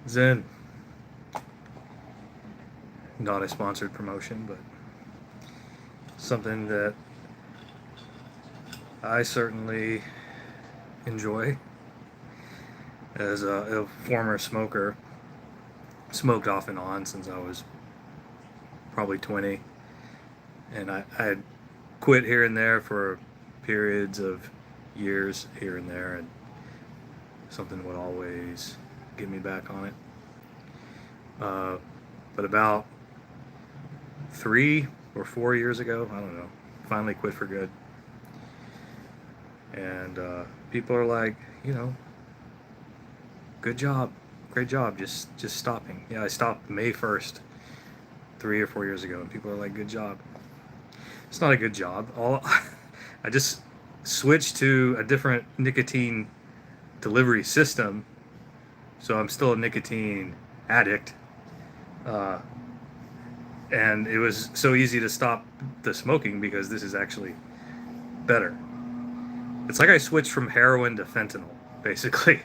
Zen. Not a sponsored promotion, but something that I certainly enjoy as a former smoker. Smoked off and on since I was probably 20, and I had quit here and there for periods of years here and there, and something would always get me back on it. But about 3 or 4 years ago, I don't know, finally quit for good. And people are like, good job, great job, just stopping. Yeah, I stopped May 1st, 3 or 4 years ago, and people are like, good job. It's not a good job. I just switched to a different nicotine delivery system, so I'm still a nicotine addict. Uh, and it was so easy to stop the smoking because this is actually better. It's like I switched from heroin to fentanyl, basically.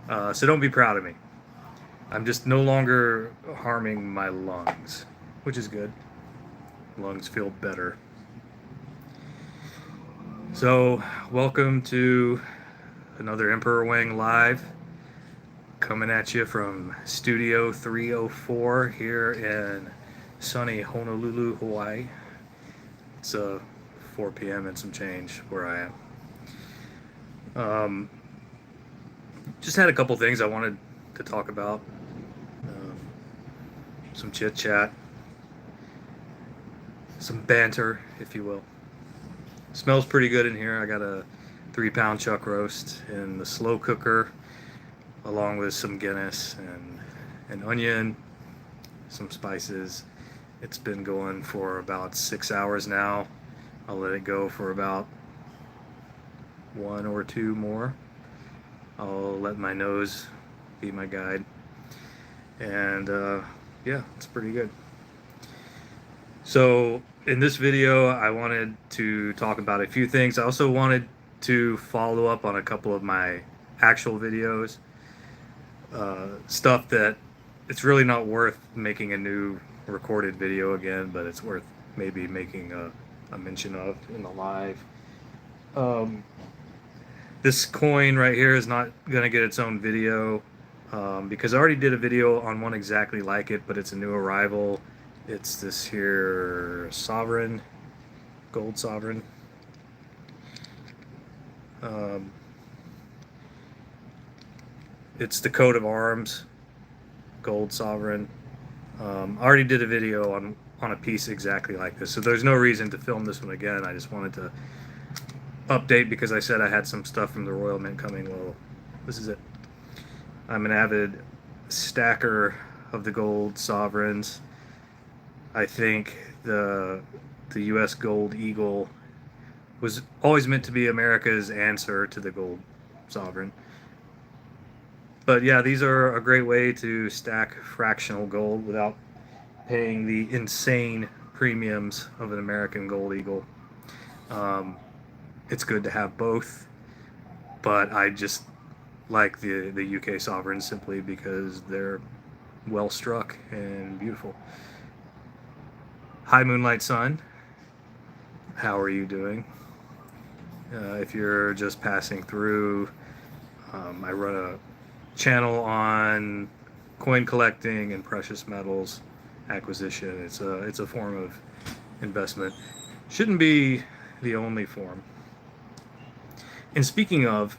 So don't be proud of me. I'm just no longer harming my lungs, which is good. Lungs feel better. So, welcome to another Emperor Wang Live, coming at you from Studio 304 here in sunny Honolulu, Hawaii. It's 4 p.m. and some change where I am. Just had a couple things I wanted to talk about. Some chit chat, some banter, if you will. Smells pretty good in here. I got a 3-pound chuck roast in the slow cooker, along with some Guinness and an onion, some spices. It's been going for about 6 hours now. I'll let it go for about 1 or 2 more. I'll let my nose be my guide. And yeah, it's pretty good. So in this video, I wanted to talk about a few things. I also wanted to follow up on a couple of my actual videos. Stuff that it's really not worth making a new recorded video again, but it's worth maybe making a mention of in the live. This coin right here is not going to get its own video because I already did a video on one exactly like it, but it's a new arrival. It's this here sovereign, gold sovereign. It's the coat of arms, gold sovereign. I already did a video on a piece exactly like this, so there's no reason to film this one again. I just wanted to update because I said I had some stuff from the Royal Mint coming. Well, this is it. I'm an avid stacker of the gold sovereigns. I think the U.S. Gold Eagle was always meant to be America's answer to the gold sovereign. But yeah, these are a great way to stack fractional gold without paying the insane premiums of an American Gold Eagle. It's good to have both, but I just like the UK sovereigns simply because they're well struck and beautiful. Hi Moonlight Sun, how are you doing? If you're just passing through, I run a channel on coin collecting and precious metals acquisition. It's a form of investment. Shouldn't be the only form. And speaking of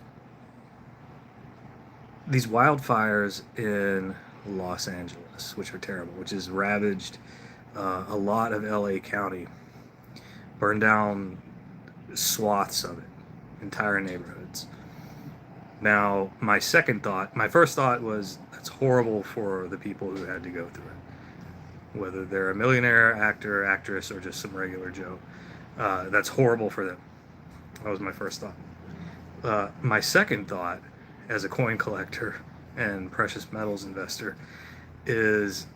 these wildfires in Los Angeles, which are terrible, which has ravaged a lot of LA County, burned down swaths of it, entire neighborhoods. Now, my first thought was that's horrible for the people who had to go through it. Whether they're a millionaire, actor, actress, or just some regular Joe. That's horrible for them. That was my first thought. My second thought, as a coin collector and precious metals investor, is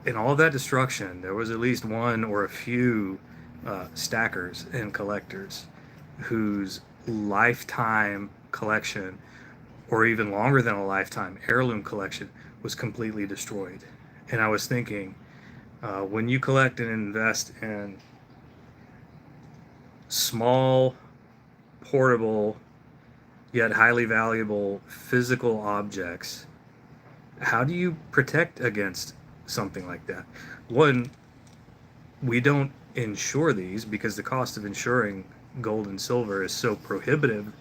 in all of that destruction, there was at least one or a few stackers and collectors whose lifetime collection or even longer than a lifetime heirloom collection was completely destroyed. And I was thinking, when you collect and invest in small, portable, yet highly valuable physical objects, how do you protect against something like that? One, we don't insure these because the cost of insuring gold and silver is so prohibitive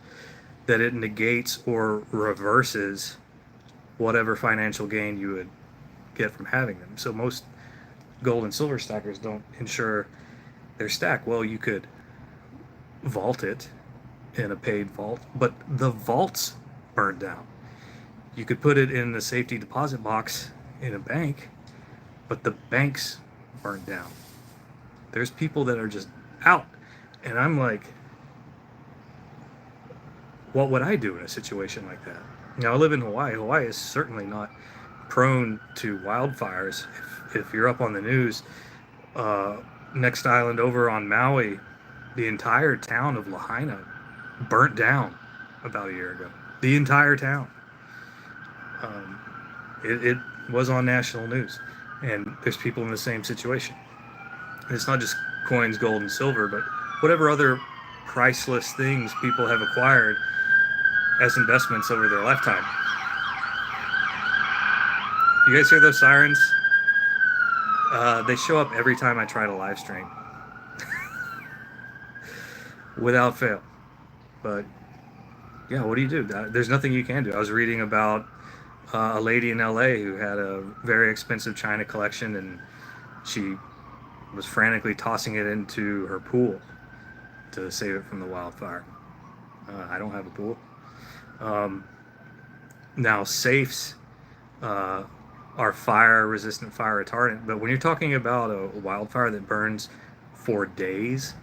that it negates or reverses whatever financial gain you would get from having them. So most gold and silver stackers don't insure their stack. Well, you could vault it in a paid vault, but the vault's burned down. You could put it in the safety deposit box in a bank, but the bank's burned down. There's people that are just out. And I'm like, what would I do in a situation like that? Now, I live in Hawaii. Hawaii is certainly not prone to wildfires. If you're up on the news, next island over on Maui, the entire town of Lahaina burnt down about a year ago. The entire town. It was on national news, and there's people in the same situation. And it's not just coins, gold, and silver, but whatever other priceless things people have acquired as investments over their lifetime. You guys hear those sirens? They show up every time I try to live stream. Without fail. But yeah, what do you do? There's nothing you can do. I was reading about a lady in LA who had a very expensive china collection, and she was frantically tossing it into her pool to save it from the wildfire. I don't have a pool. Now, safes are fire resistant, fire retardant, but when you're talking about a wildfire that burns for days,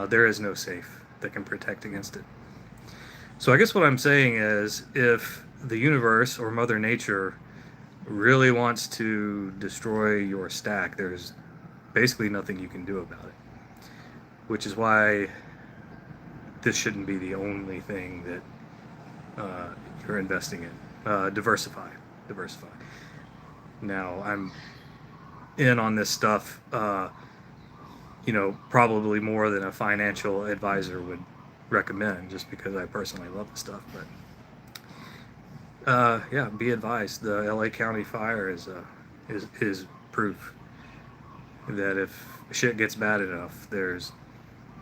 there is no safe that can protect against it. So I guess what I'm saying is, if the universe or Mother Nature really wants to destroy your stack, there's basically nothing you can do about it. Which is why this shouldn't be the only thing that you're investing in. Diversify. Now, I'm in on this stuff, probably more than a financial advisor would recommend, just because I personally love the stuff. But yeah, be advised. The LA County fire is proof that if shit gets bad enough, there's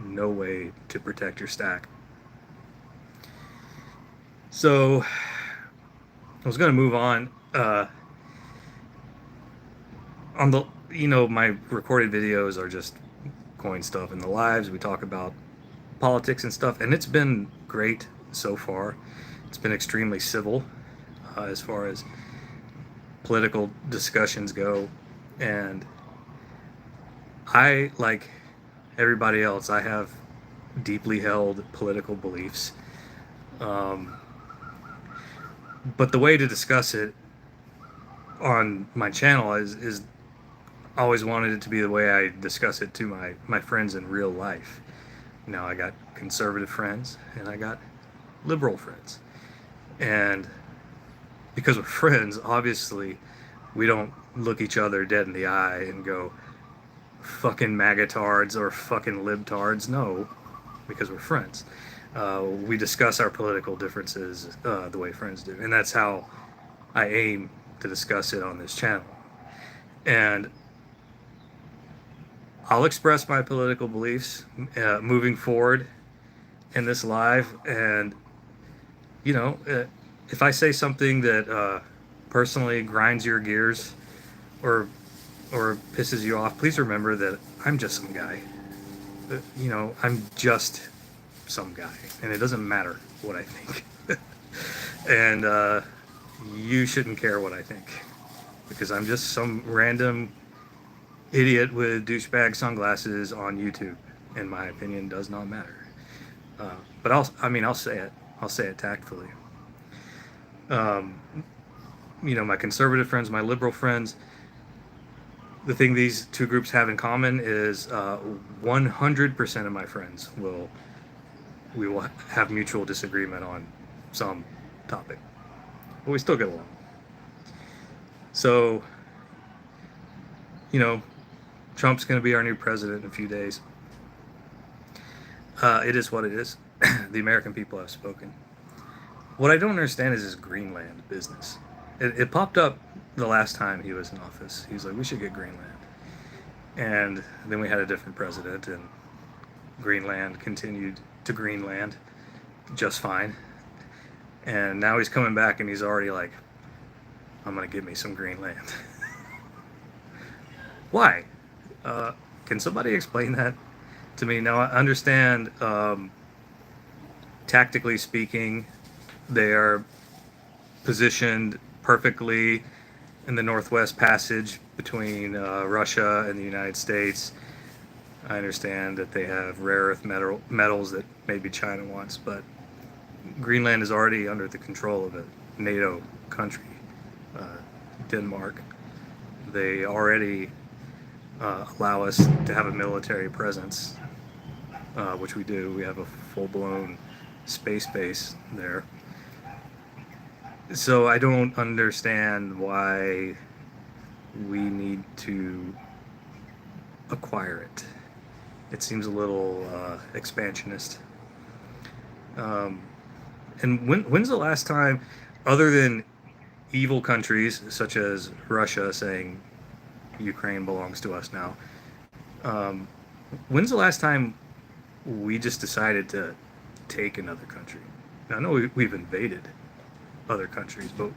no way to protect your stack. So I was going to move on. On the, my recorded videos are just coin stuff. In the lives, we talk about politics and stuff, and it's been great so far. It's been extremely civil as far as political discussions go, and I, like everybody else, I have deeply held political beliefs, but the way to discuss it on my channel is I always wanted it to be the way I discuss it to my friends in real life. Now, I got conservative friends and I got liberal friends, and because we're friends, obviously we don't look each other dead in the eye and go, fucking magatards or fucking libtards. No, because we're friends. We discuss our political differences the way friends do, and that's how I aim to discuss it on this channel. And I'll express my political beliefs moving forward in this live, and if I say something that personally grinds your gears or pisses you off, please remember that I'm just some guy. I'm just some guy, and it doesn't matter what I think. And you shouldn't care what I think, because I'm just some random idiot with douchebag sunglasses on YouTube, and my opinion does not matter. But I'll say it. I'll say it tactfully. My conservative friends, my liberal friends, the thing these two groups have in common is 100% of my friends we will have mutual disagreement on some topic, but we still get along. So, you know, Trump's going to be our new president in a few days. It is what it is. The American people have spoken. What I don't understand is his Greenland business. It popped up the last time he was in office. He was like, we should get Greenland. And then we had a different president, and Greenland continued to Greenland just fine. And now he's coming back, and he's already like, I'm going to give me some Greenland. Why? Can somebody explain that to me? Now, I understand, tactically speaking, they are positioned perfectly in the Northwest Passage between Russia and the United States. I understand that they have rare earth metals that maybe China wants, but Greenland is already under the control of a NATO country, Denmark. They already allow us to have a military presence, which we do. We have a full-blown space base there. So I don't understand why we need to acquire it. It seems a little expansionist. And when's the last time, other than evil countries such as Russia saying Ukraine belongs to us now, when's the last time we just decided to take another country? Now, I know we've invaded other countries, but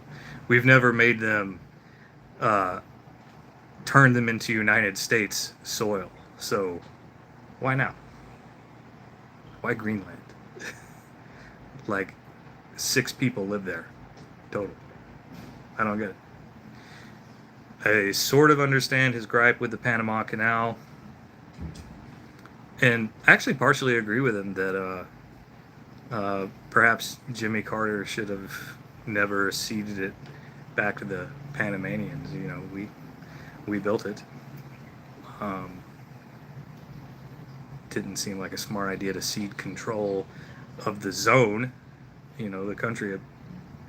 we've never made them turn them into United States soil. So why now? Why Greenland? Like 6 people live there total. I don't get it. I sort of understand his gripe with the Panama Canal, and actually partially agree with him that perhaps Jimmy Carter should have never ceded it back to the Panamanians. You know, we built it. Didn't seem like a smart idea to cede control of the zone. You know, the country of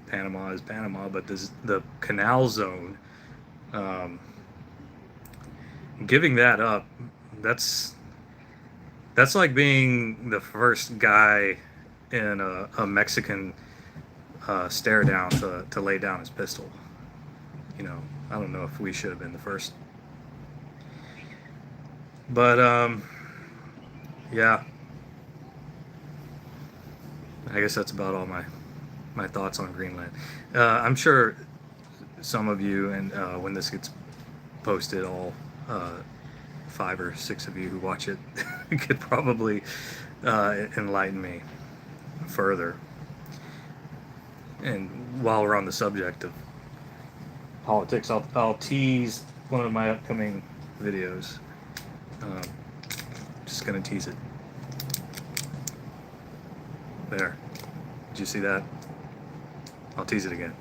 Panama is Panama, but the canal zone, giving that up, that's like being the first guy in a Mexican stare down to lay down his pistol. You know, I don't know if we should have been the first. But, yeah. I guess that's about all my thoughts on Greenland. I'm sure some of you, and when this gets posted, all 5 or 6 of you who watch it could probably enlighten me further. And while we're on the subject of politics, I'll tease one of my upcoming videos. Just gonna tease it. There. Did you see that? I'll tease it again.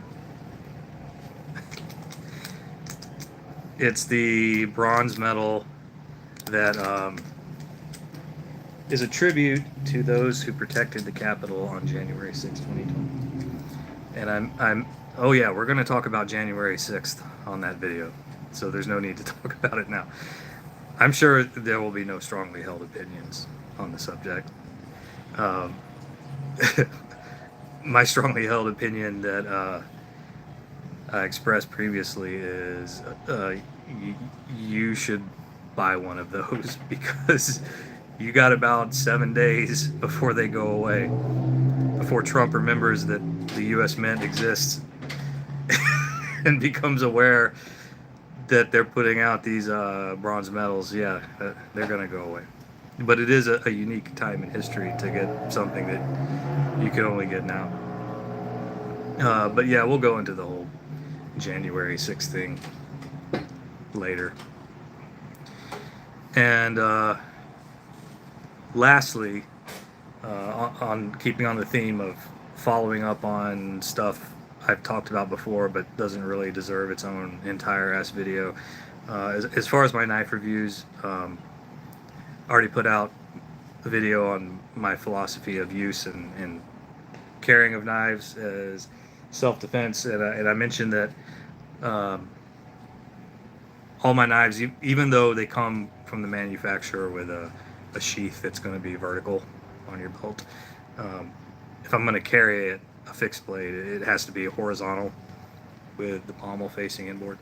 It's the bronze medal that is a tribute to those who protected the Capitol on January 6, 2020. And oh yeah, we're going to talk about January 6th on that video. So there's no need to talk about it now. I'm sure there will be no strongly held opinions on the subject. My strongly held opinion that I expressed previously is you should buy one of those, because you got about 7 days before they go away, before Trump remembers that the U.S. Mint exists and becomes aware that they're putting out these bronze medals. Yeah, they're going to go away. But it is a unique time in history to get something that you can only get now. But yeah, we'll go into the whole January 6th thing later. And lastly, on keeping on the theme of following up on stuff I've talked about before but doesn't really deserve its own entire ass video, as far as my knife reviews, I already put out a video on my philosophy of use and carrying of knives, as self-defense, and I mentioned that um, all my knives, even though they come from the manufacturer with a sheath that's going to be vertical on your belt, um, if I'm going to carry it a fixed blade, it has to be horizontal with the pommel facing inboard.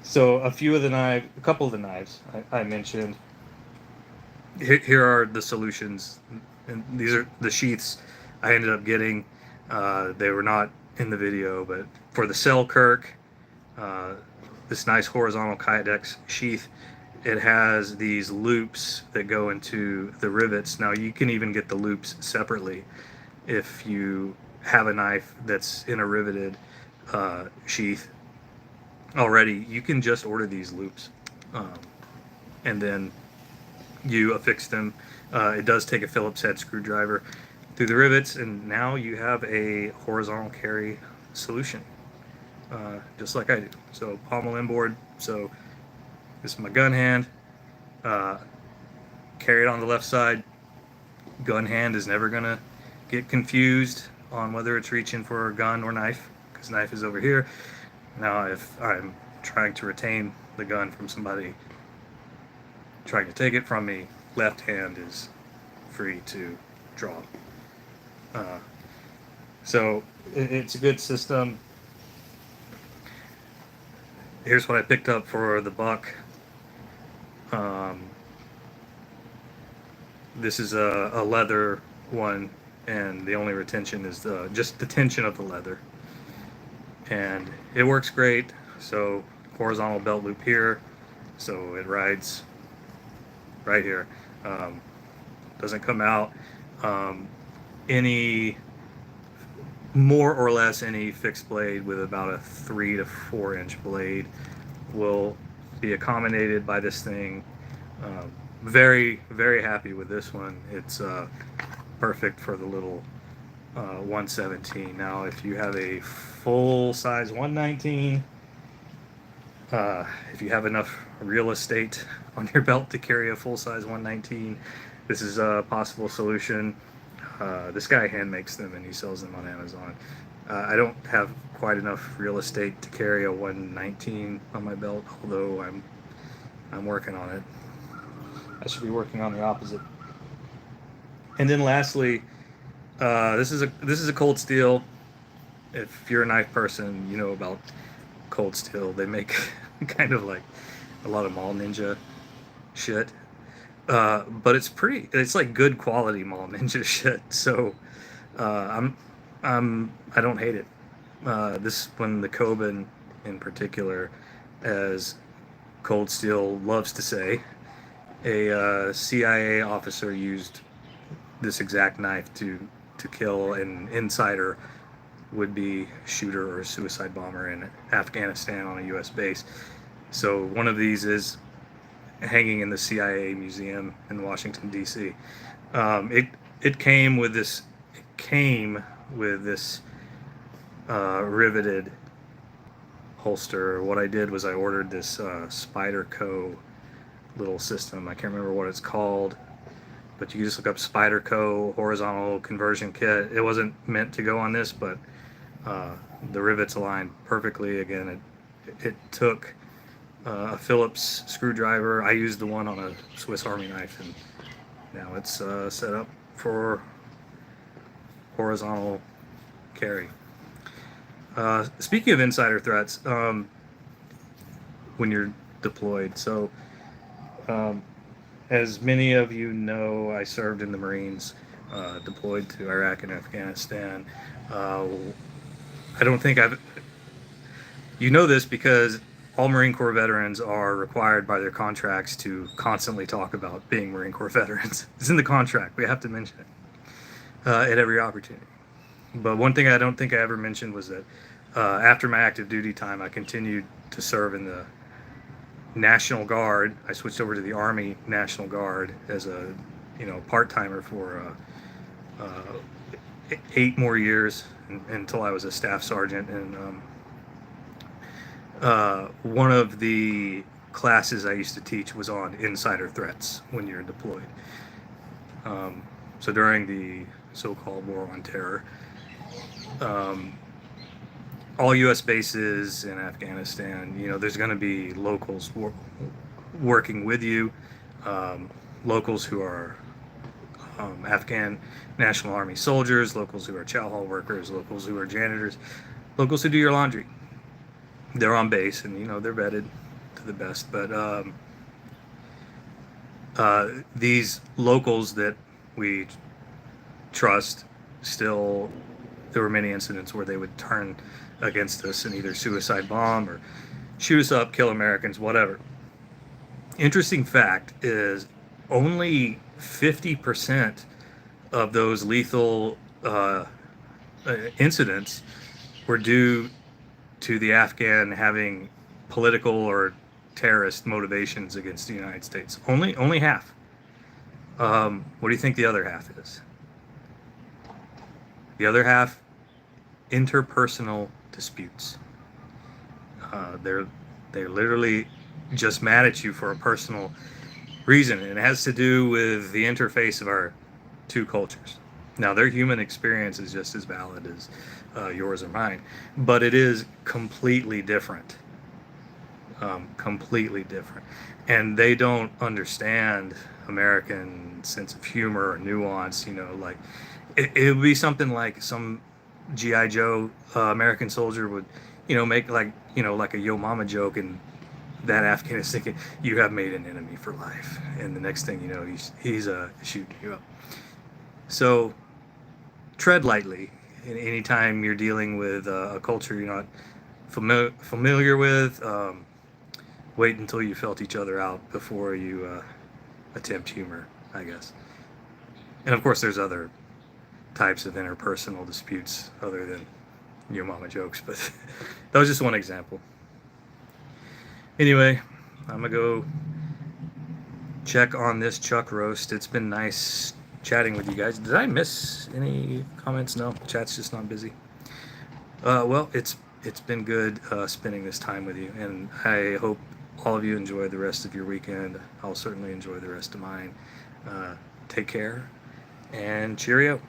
So a couple of the knives I mentioned. Here are the solutions, and these are the sheaths I ended up getting. They were not in the video, but for the Selkirk, uh, this nice horizontal Kydex sheath, it has these loops that go into the rivets. Now you can even get the loops separately if you have a knife that's in a riveted sheath already. You can just order these loops, um, and then you affix them. It does take a Phillips head screwdriver through the rivets, and now you have a horizontal carry solution, just like I do. So pommel inboard. So this is my gun hand. Uh, carry it on the left side. Gun hand is never gonna get confused on whether it's reaching for a gun or knife, because knife is over here. Now, if I'm trying to retain the gun from somebody trying to take it from me, left hand is free to draw. Uh, so it's a good system. Here's what I picked up for the buck. This is a leather one, and the only retention is just the tension of the leather. And it works great. So horizontal belt loop here, so it rides right here. Um, doesn't come out. Um, any more or less any fixed blade with about a 3 to 4 inch blade will be accommodated by this thing. Very, very happy with this one. It's perfect for the little 117. Now, if you have a full size 119, if you have enough real estate on your belt to carry a full size 119, this is a possible solution. This guy hand makes them and he sells them on Amazon. I don't have quite enough real estate to carry a 119 on my belt, although I'm working on it. I should be working on the opposite. And then lastly, this is a cold steel. If you're a knife person, you know about cold steel. They make kind of like a lot of Mall Ninja shit. But it's like good quality Mall Ninja shit. So I don't hate it. This one, the Coben in particular, as Cold Steel loves to say, a CIA officer used this exact knife to kill an insider would-be shooter or suicide bomber in Afghanistan on a U.S. base. So one of these is hanging in the CIA museum in Washington D.C. It came with this riveted holster. What I did was I ordered this Spyderco little system. I can't remember what it's called, but you can just look up Spyderco horizontal conversion kit. It wasn't meant to go on this, but the rivets aligned perfectly. Again, it took a Phillips screwdriver. I used the one on a Swiss Army knife, and now it's set up for horizontal carry. Speaking of insider threats, when you're deployed, so as many of you know, I served in the Marines, deployed to Iraq and Afghanistan. I don't think you know this because all Marine Corps veterans are required by their contracts to constantly talk about being Marine Corps veterans. It's in the contract. We have to mention it at every opportunity. But one thing I don't think I ever mentioned was that after my active duty time, I continued to serve in the National Guard. I switched over to the Army National Guard as a part-timer for 8 more years until I was a staff sergeant. And one of the classes I used to teach was on insider threats when you're deployed. So during the so-called War on Terror, all U.S. bases in Afghanistan, there's going to be locals working with you, locals who are Afghan National Army soldiers, locals who are chow hall workers, locals who are janitors, locals who do your laundry. They're on base, and they're vetted to the best. But these locals that we trust, still, there were many incidents where they would turn against us and either suicide bomb or shoot us up, kill Americans, whatever. Interesting fact is only 50% of those lethal incidents were due to the Afghan having political or terrorist motivations against the United States. Only half. What do you think the other half is? The other half, interpersonal disputes. They're literally just mad at you for a personal reason, and it has to do with the interface of our two cultures. Now, their human experience is just as valid as yours or mine, but it is completely different. Completely different. And they don't understand American sense of humor or nuance. Like it would be something like some GI Joe American soldier would make like a yo mama joke, and that Afghan is thinking, you have made an enemy for life, and the next thing you know, he's shooting you up. So tread lightly anytime you're dealing with a culture you're not familiar with. Wait until you felt each other out before you attempt humor, I guess. And of course, there's other types of interpersonal disputes other than your mama jokes, but that was just one example. Anyway, I'm gonna go check on this chuck roast. It's been nice chatting with you guys. Did I miss any comments? No, chat's just not busy. Well, it's been good spending this time with you, and I hope all of you enjoy the rest of your weekend. I'll certainly enjoy the rest of mine. Take care, and cheerio.